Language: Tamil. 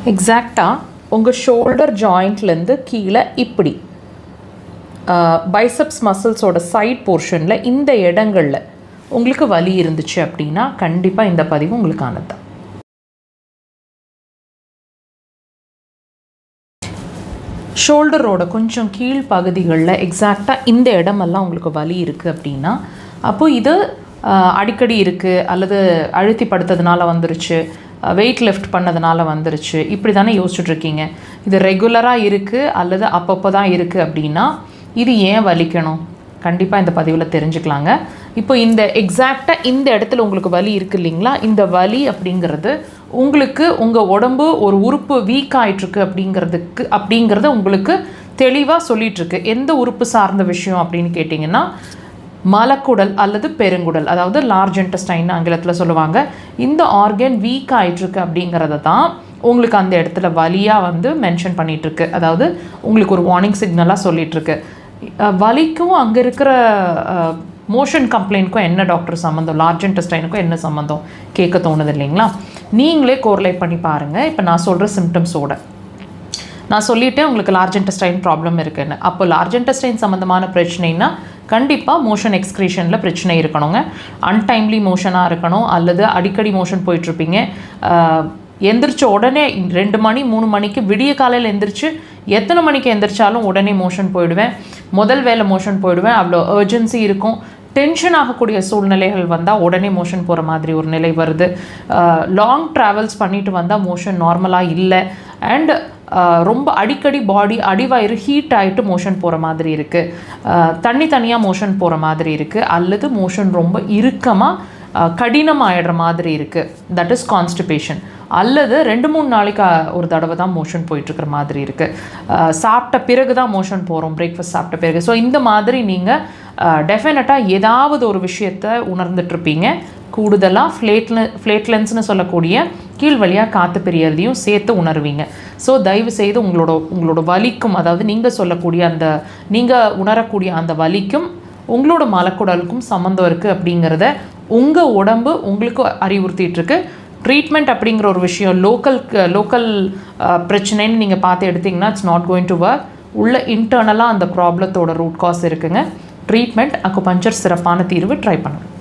எக்ஸாக்டாக உங்கள் ஷோல்டர் ஜாயிண்ட்லேருந்து கீழே இப்படி பைசப்ஸ் மசில்ஸோட சைட் போர்ஷனில் இந்த இடங்களில் உங்களுக்கு வலி இருந்துச்சு அப்படின்னா கண்டிப்பாக இந்த பதிவு உங்களுக்கானது தான். ஷோல்டரோட கொஞ்சம் கீழ் பகுதிகளில் எக்ஸாக்டாக இந்த இடமெல்லாம் உங்களுக்கு வலி இருக்குது அப்படின்னா அப்போது இது அடிக்கடி இருக்குது அல்லது அழுத்தி படுத்ததுனால வந்துருச்சு, வெயிட் லிஃப்ட் பண்ணதுனால வந்துருச்சு, இப்படி தானே யோசிச்சுட்ருக்கீங்க. இது ரெகுலராக இருக்குது அல்லது அப்பப்போ தான் இருக்குது அப்படின்னா இது ஏன் வலிக்கணும் கண்டிப்பாக இந்த பதிவில் தெரிஞ்சுக்கலாங்க. இப்போ இந்த எக்ஸாக்டாக இந்த இடத்துல உங்களுக்கு வலி இருக்குது இல்லைங்களா, இந்த வலி அப்படிங்கிறது உங்களுக்கு உங்கள் உடம்பு ஒரு உறுப்பு வீக் ஆகிட்டுருக்கு அப்படிங்கிறத உங்களுக்கு தெளிவாக சொல்லிகிட்ருக்கு. எந்த உறுப்பு சார்ந்த விஷயம் அப்படின்னு கேட்டிங்கன்னா மலக்குடல் அல்லது பெருங்குடல், அதாவது லார்ஜ் இன்டெஸ்டைன் ஆங்கிலத்தில் சொல்லுவாங்க. இந்த ஆர்கன் வீக் ஆகிட்டுருக்கு அப்படிங்கிறத தான் உங்களுக்கு அந்த இடத்துல வலியாக மென்ஷன் பண்ணிகிட்ருக்கு. அதாவது உங்களுக்கு ஒரு வார்னிங் சிக்னலாக சொல்லிகிட்ருக்கு. வலிக்கும் அங்கே இருக்கிற மோஷன் கம்ப்ளைண்ட்க்கும் என்ன டாக்டர் சம்மந்தம், லார்ஜ் இன்டெஸ்டைனுக்கும் என்ன சம்மந்தம் கேட்க தோணுது இல்லைங்களா? நீங்களே கோரிலேட் பண்ணி பாருங்கள். இப்போ நான் சொல்கிற சிம்டம்ஸோட நான் சொல்லிவிட்டேன் உங்களுக்கு லார்ஜ் இன்டெஸ்டைன் ப்ராப்ளம் இருக்குன்னு. அப்போ லார்ஜ் இன்டெஸ்டைன் சம்மந்தமான பிரச்சனைனா கண்டிப்பாக மோஷன் எக்ஸ்க்ரீஷனில் பிரச்சனை இருக்கணுங்க. அன்டைம்லி மோஷனாக இருக்கணும், அல்லது அடிக்கடி மோஷன் போயிட்டுருப்பீங்க. எந்திரிச்ச உடனே 2 மணி 3 மணிக்கு விடிய காலையில் எந்திரிச்சு எத்தனை மணிக்கு எந்திரிச்சாலும் உடனே மோஷன் போயிடுவேன், முதல் வேலை மோஷன் போயிடுவேன், அவ்வளோ அர்ஜென்சி இருக்கும். டென்ஷன் ஆகக்கூடிய சூழ்நிலைகள் வந்தால் உடனே மோஷன் போகிற மாதிரி ஒரு நிலை வருது. லாங் ட்ராவல்ஸ் பண்ணிட்டு வந்தால் மோஷன் நார்மலாக இல்லை. அண்ட் ரொம்ப அடிக்கடி பாடி அடிவயிறு ஹீட் ஆகிட்டு மோஷன் போகிற மாதிரி இருக்குது, தனியாக மோஷன் போகிற மாதிரி இருக்குது, அல்லது மோஷன் ரொம்ப இறுக்கமாக கடினமாகிடுற மாதிரி இருக்குது, தட் இஸ் கான்ஸ்டிபேஷன். அல்லது 2-3 நாளைக்கு ஒரு தடவை தான் மோஷன் போயிட்டுருக்கிற மாதிரி இருக்குது, சாப்பிட்ட பிறகு தான் மோஷன் போகிறோம், பிரேக்ஃபாஸ்ட் சாப்பிட்ட பிறகு. ஸோ இந்த மாதிரி நீங்கள் டெஃபினட்டாக ஏதாவது ஒரு விஷயத்தை உணர்ந்துட்டுருப்பீங்க. கூடுதலாக ஃப்ளேட்லென்ஸ்னு சொல்லக்கூடிய கீழ் வழியாக காற்று பிரியறதையும் சேர்த்து உணர்வீங்க. ஸோ தயவு செய்து உங்களோட வலிக்கும், அதாவது நீங்கள் உணரக்கூடிய அந்த வலிக்கும் உங்களோட மலக்குடலுக்கும் சம்மந்தம் இருக்குது அப்படிங்கிறத உங்கள் உடம்பு உங்களுக்கு அறிவுறுத்திட்டுருக்கு. ட்ரீட்மெண்ட் அப்படிங்கிற ஒரு விஷயம் லோக்கல் பிரச்சனைன்னு நீங்கள் பார்த்து எடுத்திங்கன்னா it's not going to work. உள்ள இன்டர்னலாக அந்த ப்ராப்ளத்தோட ரூட் காஸ் இருக்குங்க. ட்ரீட்மெண்ட் அக்குபஞ்சர் சிறப்பான தீர்வு. ட்ரை பண்ணுங்கள்.